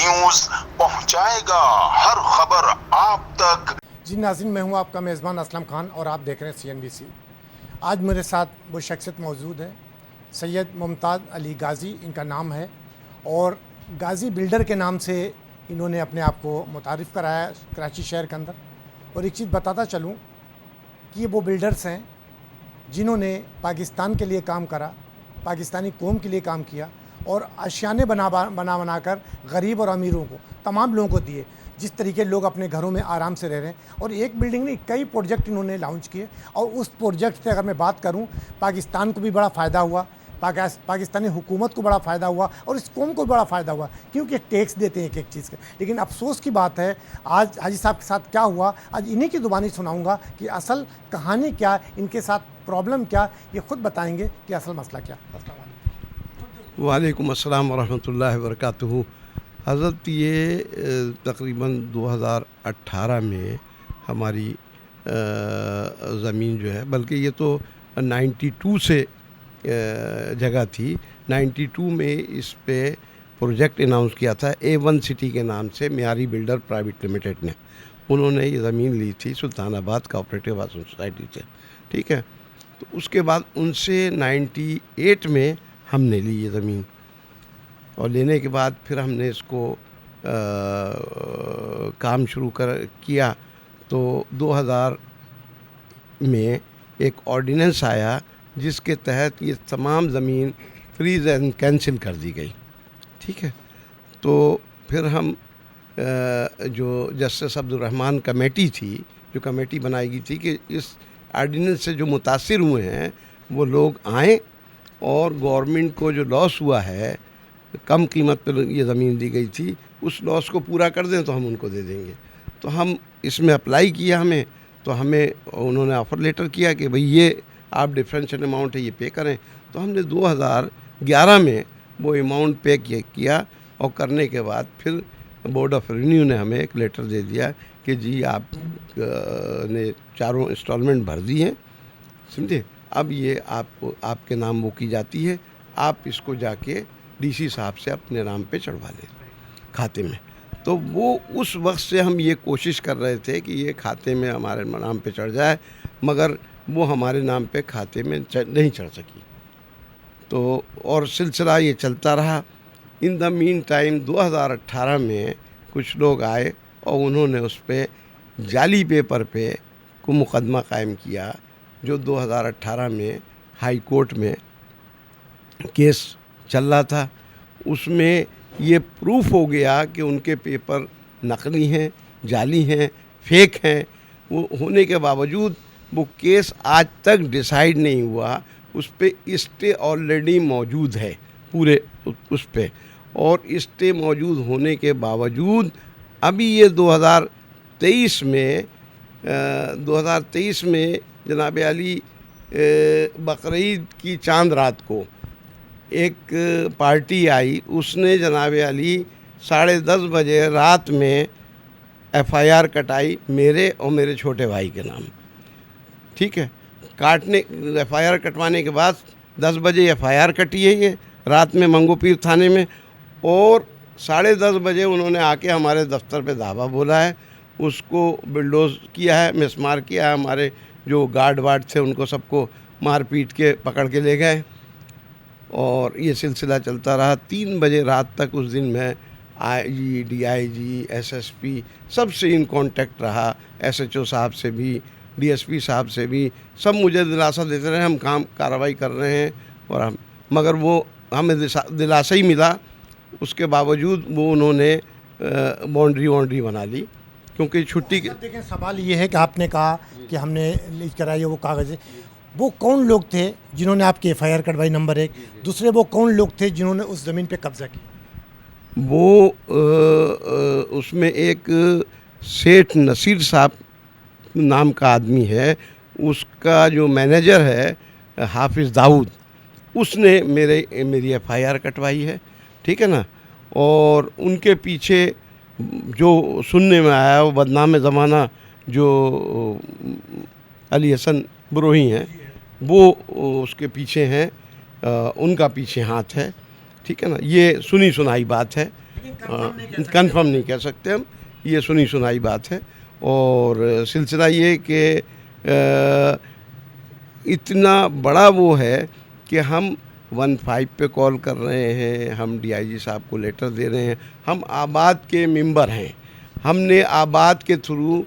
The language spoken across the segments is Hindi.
न्यूज पहुंचाएगा हर खबर आप तक। जी नाज़रीन, मैं हूं आपका मेज़बान असलम खान और आप देख रहे हैं CNBC। आज मेरे साथ वो शख्सियत मौजूद है, सैयद मुमताज़ अली गाज़ी इनका नाम है और गाज़ी बिल्डर के नाम से इन्होंने अपने आप को मुतारिफ़ कराया कराची शहर के अंदर। और एक चीज़ बताता चलूँ कि ये वो बिल्डर्स हैं जिन्होंने पाकिस्तान के लिए काम करा, पाकिस्तानी कौम के लिए काम किया और आशियाने बना कर गरीब और अमीरों को, तमाम लोगों को दिए। जिस तरीके लोग अपने घरों में आराम से रह रहे हैं, और एक बिल्डिंग नहीं कई प्रोजेक्ट इन्होंने लॉन्च किए। और उस प्रोजेक्ट से अगर मैं बात करूं, पाकिस्तान को भी बड़ा फ़ायदा हुआ, पाकिस्तानी हुकूमत को बड़ा फ़ायदा हुआ और इस कौम को बड़ा फ़ायदा हुआ, क्योंकि टैक्स देते हैं एक एक चीज़ का। लेकिन अफसोस की बात है आज हाजी साहब के साथ क्या हुआ, आज इन्हीं की ज़ुबानी सुनाऊंगा कि असल कहानी क्या, इनके साथ प्रॉब्लम क्या, ये ख़ुद बताएंगे कि असल मसला क्या। वालेकुम अस्सलाम वरहमतुल्लाहि वबरकातुहू। हज़रत ये तकरीबन 2018 में हमारी ज़मीन जो है, बल्कि ये तो 92 से जगह थी। 92 में इस पे प्रोजेक्ट अनाउंस किया था A1 सिटी के नाम से मियारी बिल्डर प्राइवेट लिमिटेड ने। उन्होंने ये ज़मीन ली थी सुल्तानाबाद कोऑपरेटिव हाउसिंग सोसाइटी से, ठीक है। तो उसके बाद उनसे 98 में हमने ली ये ज़मीन, और लेने के बाद फिर हमने इसको काम शुरू किया। तो 2000 में एक ऑर्डिनेंस आया जिसके तहत ये तमाम ज़मीन फ्रीज एंड कैंसिल कर दी गई, ठीक है। तो फिर हम जो जस्टिस अब्दुल रहमान कमेटी थी, जो कमेटी बनाई गई थी कि इस ऑर्डिनेंस से जो मुतासिर हुए हैं वो लोग आएँ और गवर्नमेंट को जो लॉस हुआ है, कम कीमत पर ये ज़मीन दी गई थी, उस लॉस को पूरा कर दें तो हम उनको दे देंगे। तो हम इसमें अप्लाई किया, तो हमें उन्होंने ऑफ़र लेटर किया कि भाई ये आप डिफरेंशियल अमाउंट है ये पे करें। तो हमने 2011 में वो अमाउंट पे किया, और करने के बाद फिर बोर्ड ऑफ रेवेन्यू ने हमें एक लेटर दे दिया कि जी आप ने चारों इंस्टॉलमेंट भर दी हैं, समझे। अब ये आपके नाम वो की जाती है, आप इसको जाके DC साहब से अपने नाम पे चढ़वा लें खाते में। तो वो उस वक्त से हम ये कोशिश कर रहे थे कि ये खाते में हमारे नाम पे चढ़ जाए, मगर वो हमारे नाम पे खाते में नहीं चढ़ सकी। तो और सिलसिला ये चलता रहा। इन द मीन टाइम 2018 में कुछ लोग आए और उन्होंने उस पर जाली पेपर पे को मुकदमा कायम किया, जो 2018 में हाई कोर्ट में केस चल रहा था। उसमें ये प्रूफ हो गया कि उनके पेपर नकली हैं, जाली हैं, फेक हैं। वो होने के बावजूद वो केस आज तक डिसाइड नहीं हुआ। उस पे स्टे ऑलरेडी मौजूद है पूरे उस पे, और स्टे मौजूद होने के बावजूद अभी ये 2023 में जनाब अली बकरीद की चांद रात को एक पार्टी आई, उसने जनाब अली 10:30 बजे रात में FIR कटाई मेरे और मेरे छोटे भाई के नाम, ठीक है। FIR कटवाने के बाद 10 बजे FIR कटी है ये रात में मंगोपीर थाने में, और 10:30 बजे उन्होंने आके हमारे दफ्तर पे धावा बोला है, उसको बिल्डोज किया है, मिसमार किया है। हमारे जो गार्ड वार्ड थे उनको सबको मार पीट के पकड़ के ले गए, और ये सिलसिला चलता रहा। 3 बजे रात तक उस दिन मैं IG, DIG, SSP सबसे इन कांटेक्ट रहा, SHO साहब से भी, DSP साहब से भी। सब मुझे दिलासा देते रहे हम कार्रवाई कर रहे हैं, और मगर वो हमें दिलासा ही मिला। उसके बावजूद वो उन्होंने बाउंड्री बना ली, क्योंकि छुट्टी के। देखें, सवाल ये है कि आपने कहा कि हमने लीक कराई है वो कागज़, वो कौन लोग थे जिन्होंने आपकी FIR कटवाई, नंबर 1। दूसरे, वो कौन लोग थे जिन्होंने उस ज़मीन पे कब्ज़ा किया? वो उसमें एक सेठ नसीर साहब नाम का आदमी है, उसका जो मैनेजर है हाफिज़ दाऊद, उसने मेरी FIR कटवाई है, ठीक है ना। और उनके पीछे जो सुनने में आया वो बदनाम ज़माना जो अली हसन बरोही हैं, वो उसके पीछे हैं, उनका पीछे हाथ है, ठीक है ना। ये सुनी सुनाई बात है। लेकिन कंफर्म नहीं कह सकते हम, ये सुनी सुनाई बात है। और सिलसिला ये कि इतना बड़ा वो है कि हम 15 पे कॉल कर रहे हैं, हम डीआईजी साहब को लेटर दे रहे हैं, हम आबाद के मेंबर हैं। हमने आबाद के थ्रू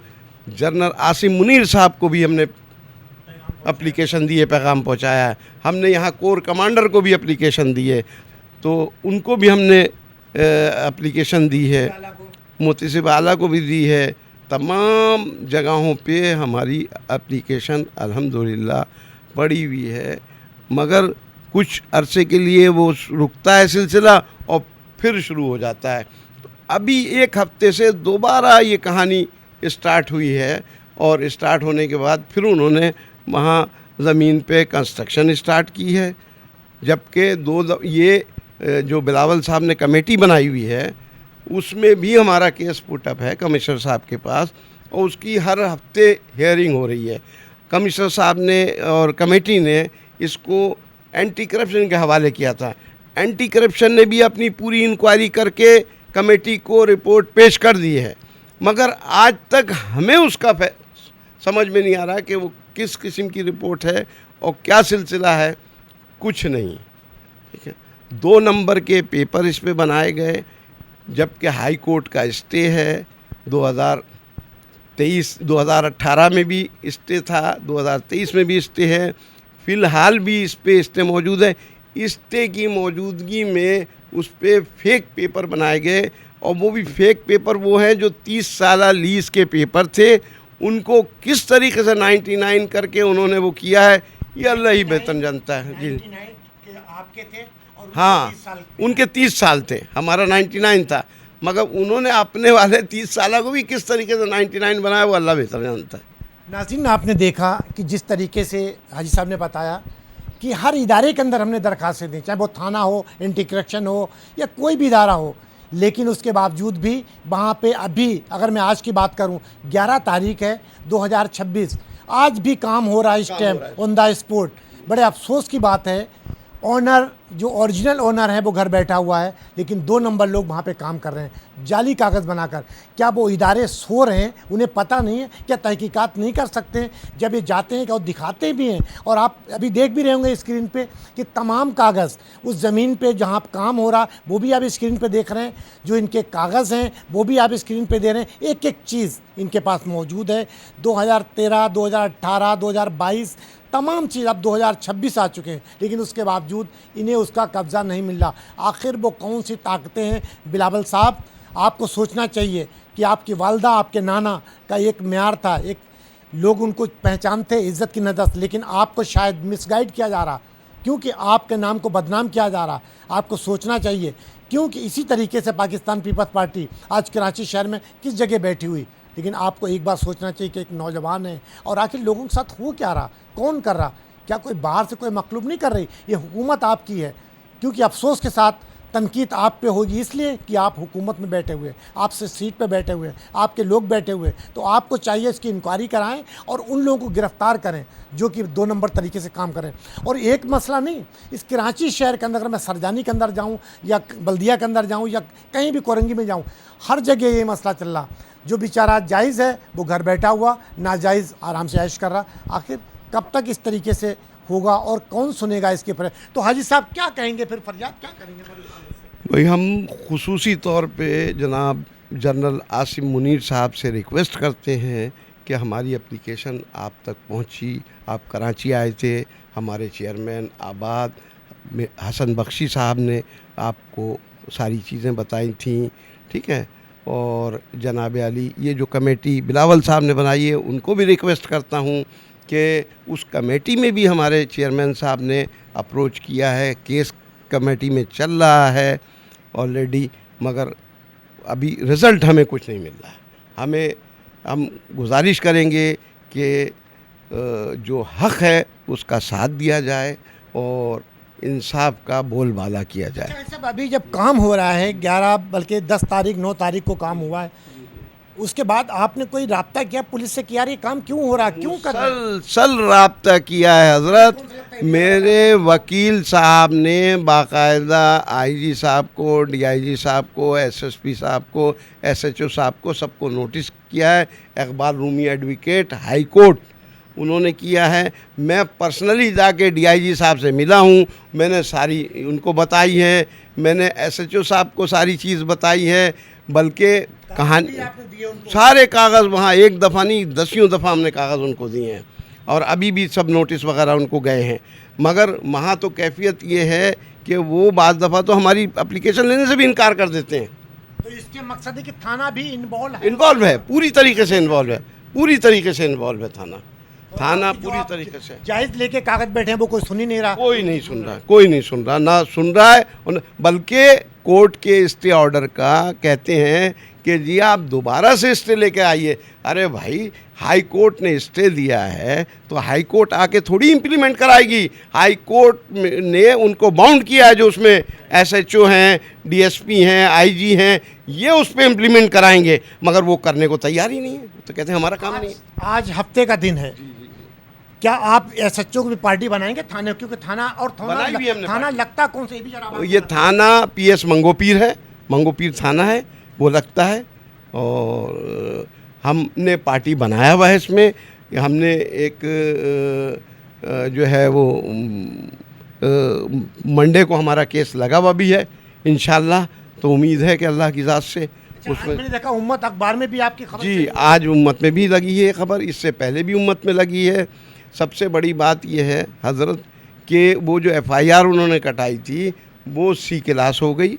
जनरल आसिम मुनीर साहब को भी हमने एप्लीकेशन दिए, पैगाम पहुंचाया है। हमने यहाँ कोर कमांडर को भी एप्लीकेशन दी है, तो उनको भी हमने एप्लीकेशन दी है, मुतसिब आला को भी दी है। तमाम जगहों पे हमारी एप्लीकेशन अल्हम्दुलिल्लाह पड़ी हुई है, मगर कुछ अरसे के लिए वो रुकता है सिलसिला और फिर शुरू हो जाता है। तो अभी एक हफ्ते से दोबारा ये कहानी स्टार्ट हुई है, और स्टार्ट होने के बाद फिर उन्होंने वहाँ ज़मीन पे कंस्ट्रक्शन स्टार्ट की है। जबकि ये जो बिलावल साहब ने कमेटी बनाई हुई है, उसमें भी हमारा केस पुटअप है कमिश्नर साहब के पास, और उसकी हर हफ्ते हेयरिंग हो रही है। कमिश्नर साहब ने और कमेटी ने इसको एंटी करप्शन के हवाले किया था। एंटी करप्शन ने भी अपनी पूरी इंक्वायरी करके कमेटी को रिपोर्ट पेश कर दी है, मगर आज तक हमें उसका समझ में नहीं आ रहा कि वो किस किस्म की रिपोर्ट है और क्या सिलसिला है, कुछ नहीं। ठीक है, 2 नंबर के पेपर इस पे बनाए गए, जबकि हाई कोर्ट का स्टे है। 2018 में भी स्टे था, 2023 में भी स्टे है, फ़िलहाल भी इस पे स्टे मौजूद है। स्टे की मौजूदगी में उस पे फेक पेपर बनाए गए, और वो भी फेक पेपर वो हैं जो 30 साल लीज़ के पेपर थे। उनको किस तरीके से 99 करके उन्होंने वो किया है, ये अल्लाह ही बेहतर जानता है। जी आपके थे और हाँ, उनके 30 साल थे, हमारा 99 था, मगर उन्होंने अपने वाले 30 साल को भी किस तरीके से 99 बनाया, वो अल्लाह बेहतर जानता है। नाज़रीन, आपने देखा कि जिस तरीके से हाजी साहब ने बताया कि हर इदारे के अंदर हमने दरखास्तें दी, चाहे वो थाना हो, एंटी करप्शन हो, या कोई भी इदारा हो, लेकिन उसके बावजूद भी वहाँ पे अभी, अगर मैं आज की बात करूँ, 11 तारीख है 2026, आज भी काम हो रहा है इस टाइम ऑन द स्पॉट। बड़े अफसोस की बात है, ऑनर जो ओरिजिनल ओनर है वो घर बैठा हुआ है, लेकिन 2 नंबर लोग वहाँ पे काम कर रहे हैं जाली कागज़ बनाकर। क्या वो इदारे सो रहे हैं, उन्हें पता नहीं है? क्या तहकीकात नहीं कर सकते हैं? जब ये जाते हैं क्या वो दिखाते भी हैं? और आप अभी देख भी रहे होंगे स्क्रीन पे कि तमाम कागज़ उस ज़मीन पे जहाँ काम हो रहा, वो भी आप स्क्रीन पे देख रहे हैं। जो इनके कागज़ हैं वो भी आप स्क्रीन पे दे रहे हैं। एक एक चीज़ इनके पास मौजूद है। 2013, 2018, 2022 तमाम चीज़, अब 2026 आ चुके हैं, लेकिन उसके बावजूद इन्हें उसका कब्ज़ा नहीं मिल रहा। आखिर वो कौन सी ताकतें हैं? बिलावल साहब, आपको सोचना चाहिए कि आपकी वालदा, आपके नाना का एक म्यार था, एक लोग उनको पहचानते इज़्ज़त की नज़र से, लेकिन आपको शायद मिसगाइड किया जा रहा, क्योंकि आपके नाम को बदनाम किया जा रहा। आपको सोचना चाहिए, क्योंकि इसी तरीके से पाकिस्तान पीपल्स पार्टी आज कराची शहर में किस जगह बैठी हुई। लेकिन आपको एक बात सोचना चाहिए कि एक नौजवान है, और आखिर लोगों के साथ हो क्या रहा, कौन कर रहा? क्या कोई बाहर से कोई मखलूब नहीं कर रही? ये हुकूमत आपकी है, क्योंकि अफसोस के साथ तनकीद आप पे होगी, इसलिए कि आप हुकूमत में बैठे हुए, आपसे सीट पे बैठे हुए, आपके लोग बैठे हुए। तो आपको चाहिए इसकी इंक्वायरी कराएं और उन लोगों को गिरफ़्तार करें जो कि 2 नंबर तरीके से काम करें। और एक मसला नहीं, इस कराची शहर के अंदर, अगर मैं सरजानी के अंदर जाऊँ या बल्दिया के अंदर जाऊँ या कहीं भी कोरंगी में जाऊँ, हर जगह ये मसला चल रहा। जो बेचारा जायज़ है वो घर बैठा हुआ, नाजायज़ आराम से ऐश कर रहा। आखिर कब तक इस तरीके से होगा और कौन सुनेगा इसके पर? तो हाजी साहब क्या कहेंगे, फिर फरियाद क्या करेंगे? भाई, हम खुसूसी तौर पे जनाब जनरल आसिम मुनीर साहब से रिक्वेस्ट करते हैं कि हमारी एप्लीकेशन आप तक पहुंची। आप कराची आए थे, हमारे चेयरमैन आबाद में हसन बख्शी साहब ने आपको सारी चीज़ें बताई थी, ठीक है। और जनाब अली, ये जो कमेटी बिलावल साहब ने बनाई है, उनको भी रिक्वेस्ट करता हूँ कि उस कमेटी में भी हमारे चेयरमैन साहब ने अप्रोच किया है। केस कमेटी में चल रहा है ऑलरेडी, मगर अभी रिज़ल्ट हमें कुछ नहीं मिल रहा। हम गुजारिश करेंगे कि जो हक़ है उसका साथ दिया जाए और इंसाफ का बोलबाला किया जाए। अच्छा, अभी जब काम हो रहा है 11 बल्कि 10 तारीख 9 तारीख को काम हुआ है, उसके बाद आपने कोई राब्ता किया पुलिस से कि यार ये काम क्यों हो रहा, क्यों कर रहा है? सल राब्ता किया है हजरत। मेरे वकील साहब ने बाकायदा आईजी साहब को, डीआईजी साहब को, एसएसपी साहब को, एसएचओ साहब को, सबको नोटिस किया है। Iqbal Rumi advocate high court उन्होंने किया है। मैं पर्सनली जाके डीआईजी साहब से मिला हूँ, मैंने सारी उनको बताई है, मैंने एसएचओ साहब को सारी चीज़ बताई है, बल्कि कहानी सारे कागज़ वहाँ एक दफ़ा नहीं दसियों दफ़ा हमने कागज़ उनको दिए हैं और अभी भी सब नोटिस वगैरह उनको गए हैं। मगर वहाँ तो कैफियत ये है कि वो बाज़ दफ़ा तो हमारी एप्लीकेशन लेने से भी इनकार कर देते हैं। तो इसके मकसद है कि थाना भी इन्वॉल्व है, पूरी तरीके से इन्वॉल्व है, पूरी तरीके से इन्वॉल्व है थाना पूरी तरीके से। जायज़ लेके कागज बैठे हैं, वो कोई सुन ही नहीं रहा, कोई नहीं सुन रहा, कोई नहीं सुन रहा, ना सुन रहा है। बल्कि कोर्ट के स्टे ऑर्डर का कहते हैं कि जी आप दोबारा से स्टे लेके आइए। अरे भाई, हाई कोर्ट ने स्टे दिया है तो हाई कोर्ट आके थोड़ी इम्प्लीमेंट कराएगी। हाई कोर्ट ने उनको बाउंड किया है, जो उसमें एसएचओ हैं, डीएसपी हैं, आईजी हैं, ये उस पर इम्प्लीमेंट कराएंगे, मगर वो करने को तैयार ही नहीं है। तो कहते हैं हमारा काम नहीं है। आज हफ्ते का दिन है, क्या आप एसएचओ की भी पार्टी बनाएंगे थाने? क्योंकि थाना और बनाई भी हमने थाना लगता कौन से, ये भी जरा ये थाना पीएस मंगोपीर है, मंगोपीर थाना है, वो लगता है। और हमने पार्टी बनाया हुआ है इसमें। हमने एक जो है वो मंडे को हमारा केस लगा हुआ भी है इंशाल्लाह। तो उम्मीद है कि अल्लाह की ज़ात से उसमें। मैंने देखा उम्मत अखबार में भी आपकी खबर जी, आज उम्मत में भी लगी है खबर, इससे पहले भी उम्मत में लगी है। सबसे बड़ी बात यह है हज़रत कि वो जो एफआईआर उन्होंने कटाई थी वो सी क्लास हो गई।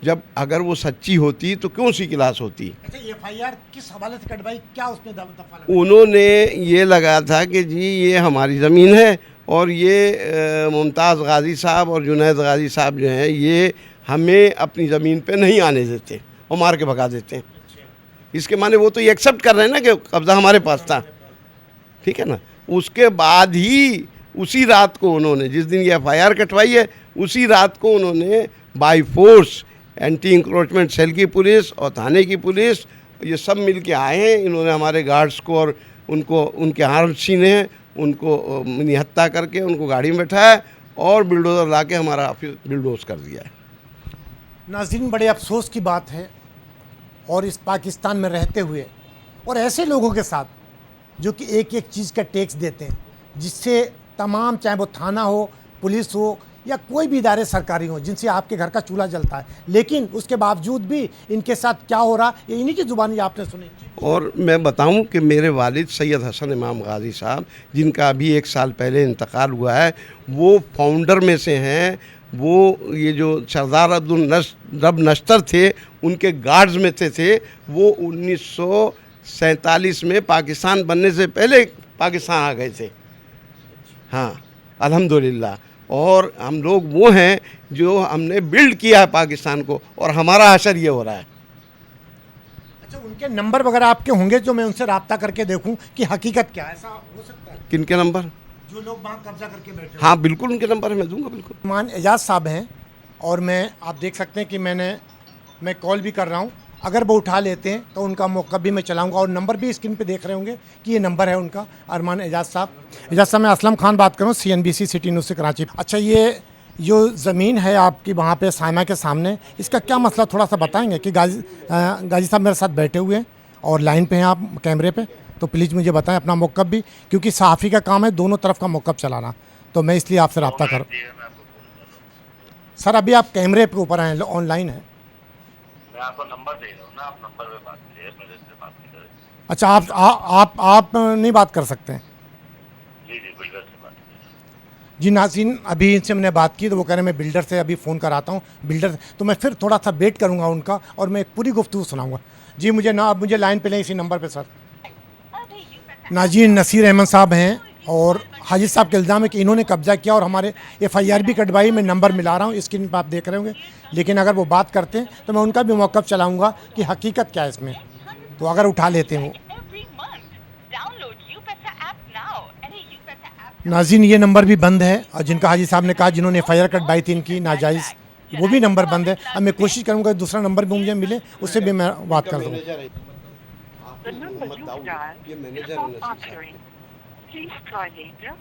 जब अगर वो सच्ची होती तो क्यों सी क्लास होती? अच्छा, एफआईआर किस हवाले से कटवाई, क्या उसमें दफा लगा? उन्होंने ये लगा था कि जी ये हमारी ज़मीन है और ये मुमताज़ गाज़ी साहब और जुनैद गाज़ी साहब जो हैं ये हमें अपनी ज़मीन पे नहीं आने देते और मार के भगा देते हैं। इसके माने वो तो ये एक्सेप्ट कर रहे हैं ना कि कब्ज़ा हमारे पास था, ठीक है ना। उसके बाद ही उसी रात को उन्होंने, जिस दिन ये एफआईआर कटवाई है, उसी रात को उन्होंने by force anti encroachment cell की पुलिस और थाने की पुलिस ये सब मिल के आए हैं। इन्होंने हमारे गार्ड्स को और उनको उनके हाथ छीने हैं, उनको निहत्ता करके उनको गाड़ी में बैठाया और बिल्डोज़र ला के हमारा ऑफिस बिल्डोज कर दिया है। नाज़रीन, बड़े अफसोस की बात है और इस पाकिस्तान में रहते हुए और ऐसे लोगों के साथ जो कि एक एक चीज़ का टैक्स देते हैं, जिससे तमाम, चाहे वो थाना हो, पुलिस हो या कोई भी इदारे सरकारी हो, जिनसे आपके घर का चूल्हा जलता है, लेकिन उसके बावजूद भी इनके साथ क्या हो रहा ये इन्हीं की ज़ुबानी आपने सुनी। और मैं बताऊं कि मेरे वालिद सैयद हसन इमाम गाज़ी साहब, जिनका अभी 1 साल पहले इंतकाल हुआ है, वो फाउंडर में से हैं। वो ये जो सरदार अब्दुल रब नश्तर थे उनके गार्ड्स में थे। वो 1947 में पाकिस्तान बनने से पहले पाकिस्तान आ गए थे। हाँ, अल्हम्दुलिल्लाह। और हम लोग वो हैं जो हमने बिल्ड किया है पाकिस्तान को, और हमारा असर ये हो रहा है। अच्छा, उनके नंबर वगैरह आपके होंगे जो मैं उनसे रब्ता करके देखूं कि हकीकत क्या है? ऐसा हो सकता है? किनके नंबर? जो लोग वहाँ कब्जा करके बैठे। हाँ बिल्कुल, उनके नंबर मैं दूंगा बिल्कुल। रहमान एजाज साहब हैं और आप देख सकते हैं कि मैं कॉल भी कर रहा हूँ। अगर वो उठा लेते हैं तो उनका मौका भी मैं चलाऊंगा, और नंबर भी स्क्रीन पे देख रहे होंगे कि ये नंबर है उनका, अरमान एजाज साहब। एजाज साहब, मैं असलम खान बात कर रहा हूँ, CNBC सिटी न्यूज़ से कराची। अच्छा, ये जो ज़मीन है आपकी वहाँ पे साइमा के सामने, इसका क्या मसला थोड़ा सा बताएंगे? कि गाजी साहब मेरे साथ बैठे हुए हैं और लाइन पे हैं आप कैमरे पे, तो प्लीज़ मुझे बताएं अपना मौक़िफ़ भी, क्योंकि सहाफ़ी का काम है दोनों तरफ का मौक़िफ़ चलाना, तो मैं इसलिए आपसे रब्ता कर। सर, अभी आप कैमरे पे ऊपर हैं, ऑनलाइन है। मैं आपको नंबर दे रहा हूँ ना, आप नंबर पे बात कीजिए, मेरे से बात नहीं करें। अच्छा, आप नहीं बात कर सकते हैं? जी बिल्डर से बात कीजिए। जी नाज़रीन, अभी इनसे मैंने बात की तो वो कह रहे हैं मैं बिल्डर से अभी फ़ोन कराता हूँ, बिल्डर। तो मैं फिर थोड़ा सा वेट करूँगा उनका और मैं एक पूरी गुफ्तगू सुनाऊँगा। जी, मुझे लाइन पे लें इसी नंबर पे सर। नाज़रीन, नसीर अहमद साहब हैं और हाजी साहब के इल्ज़ाम है कि इन्होंने कब्ज़ा किया और हमारे FIR भी कटवाई। मैं नंबर मिला रहा हूँ, स्क्रीन पर आप देख रहे होंगे। लेकिन अगर वो बात करते हैं तो मैं उनका भी मौक़िफ़ चलाऊँगा कि हकीकत क्या है इसमें, तो अगर उठा लेते हैं वो। नाज़रीन, ये नंबर भी बंद है, और जिनका हाजी साहब ने कहा जिन्होंने FIR कटवाई थी इनकी नाजायज़, वो भी नंबर बंद है। अब मैं कोशिश करूँगा दूसरा नंबर भी मुझे मिले, उससे भी मैं बात कर दूँ। The number Mohammad you Dawood, dialed ये is मैनेजर है not नसीर साहब answering. Please try later.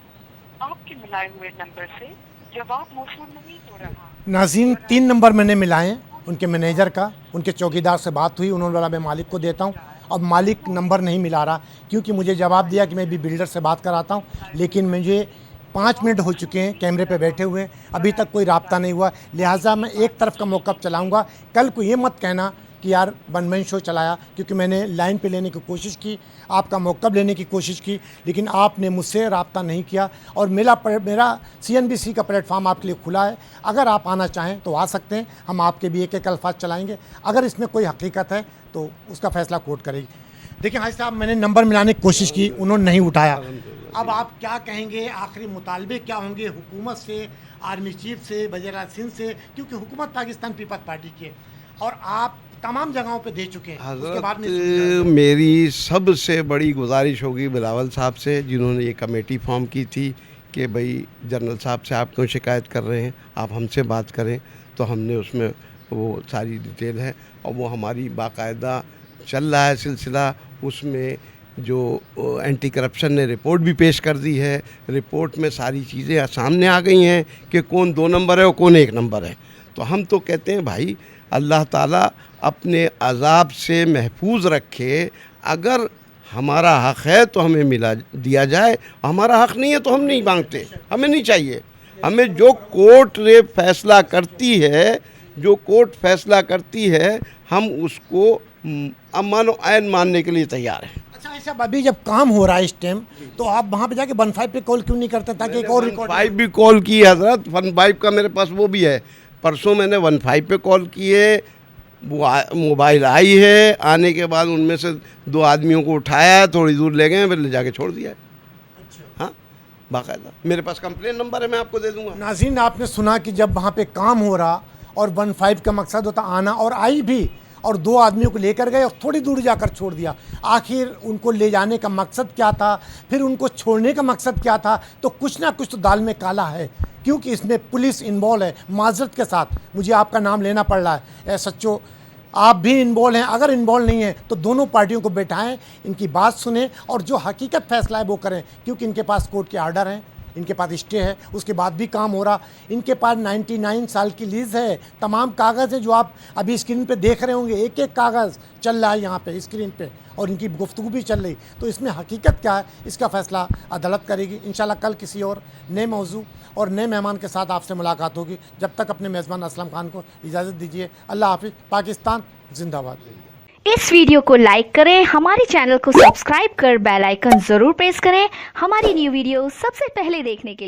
आपके मिलाए हुए नंबर से जवाब मौसूल नहीं हो रहा। नाज़रीन 3 नंबर मैंने मिलाए हैं उनके मैनेजर का, उनके चौकीदार से बात हुई, उन्होंने बोला मैं मालिक को देता हूँ। अब मालिक नंबर नहीं मिला रहा क्योंकि मुझे जवाब दिया कि मैं भी बिल्डर से बात कराता हूँ, लेकिन मुझे 5 मिनट हो चुके हैं कैमरे पे बैठे हुए, अभी तक कोई राब्ता नहीं हुआ। लिहाजा मैं एक तरफ का मौक़िफ़ चलाऊँगा। कल को ये मत कहना कि यार वन मैन शो चलाया, क्योंकि मैंने लाइन पे लेने की कोशिश की, आपका मौक़िफ़ लेने की कोशिश की, लेकिन आपने मुझसे राब्ता नहीं किया। और मेरा CNBC का प्लेटफार्म आपके लिए खुला है, अगर आप आना चाहें तो आ सकते हैं। हम आपके भी एक एक अल्फाज चलाएँगे, अगर इसमें कोई हकीकत है तो उसका फ़ैसला कोर्ट करेगी। देखिए हाजी साहब, मैंने नंबर मिलाने की कोशिश की, उन्होंने नहीं उठाया। अब आप क्या कहेंगे, आखिरी मुतालबे क्या होंगे हुकूमत से, आर्मी चीफ से, वज़ीर सिंध से, क्योंकि हुकूमत पाकिस्तान पीपल्स पार्टी की है और आप तमाम जगहों पे दे चुके हैं। उसके बाद हज़रत, मेरी सबसे बड़ी गुजारिश होगी बिलावल साहब से, जिन्होंने ये कमेटी फॉर्म की थी कि भाई जनरल साहब से आप क्यों शिकायत कर रहे हैं, आप हमसे बात करें। तो हमने उसमें वो सारी डिटेल है और वो हमारी बाकायदा चल रहा है सिलसिला। उसमें जो एंटी करप्शन ने रिपोर्ट भी पेश कर दी है, रिपोर्ट में सारी चीज़ें सामने आ गई हैं कि कौन 2 नंबर है और कौन 1 नंबर है। तो हम तो कहते हैं भाई अल्लाह ताला अपने अज़ाब से महफूज रखे। अगर हमारा हक़ है तो हमें मिला दिया जाए, हमारा हक़ नहीं है तो हम नहीं मांगते, हमें नहीं चाहिए। हमें जो कोर्ट रे फैसला करती है, जो कोर्ट फैसला करती है, हम उसको अमन ऐन मानने के लिए तैयार हैं। अच्छा ऐसा, अभी जब काम हो रहा है इस टाइम, तो आप वहाँ पे जाके 15 पे कॉल क्यों नहीं करते ताकि एक और रिकॉर्ड? 15 भी कॉल की है हज़रत, 15 का मेरे पास वो भी है। परसों मैंने 15 पे कॉल किए, वो मोबाइल आई है, आने के बाद उनमें से 2 आदमियों को उठाया, थोड़ी दूर ले गए, फिर ले जाके छोड़ दिया है। अच्छा। हाँ, बाकायदा मेरे पास कंप्लेन नंबर है, मैं आपको दे दूंगा। नाज़रीन, आपने सुना कि जब वहाँ पे काम हो रहा और 15 का मकसद होता आना, और आई भी, और 2 आदमियों को लेकर गए और थोड़ी दूर जाकर छोड़ दिया। आखिर उनको ले जाने का मकसद क्या था, फिर उनको छोड़ने का मकसद क्या था? तो कुछ ना कुछ तो दाल में काला है, क्योंकि इसमें पुलिस इन्वॉल्व है। माजरत के साथ मुझे आपका नाम लेना पड़ रहा है, सच्चो आप भी इन्वॉल्व हैं। अगर इन्वॉल्व नहीं है तो दोनों पार्टियों को बैठाएं, इनकी बात सुने और जो हकीकत फैसला है वो करें, क्योंकि इनके पास कोर्ट के आर्डर हैं, इनके पास स्टे है, उसके बाद भी काम हो रहा। इनके पास 99 साल की लीज़ है, तमाम कागज़ हैं जो आप अभी स्क्रीन पे देख रहे होंगे, एक एक कागज़ चल रहा है यहाँ पे स्क्रीन पे, और इनकी गुफ्तगू भी चल रही। तो इसमें हकीकत क्या है, इसका फ़ैसला अदालत करेगी। इंशाल्लाह कल किसी और नए मौजू और नए मेहमान के साथ आपसे मुलाकात होगी। जब तक अपने मेज़बान असलम खान को इजाज़त दीजिए। अल्लाह हाफिज़। पाकिस्तान जिंदाबाद। इस वीडियो को लाइक करें, हमारे चैनल को सब्सक्राइब कर बेल आइकन जरूर प्रेस करें हमारी न्यू वीडियो सबसे पहले देखने के लिए।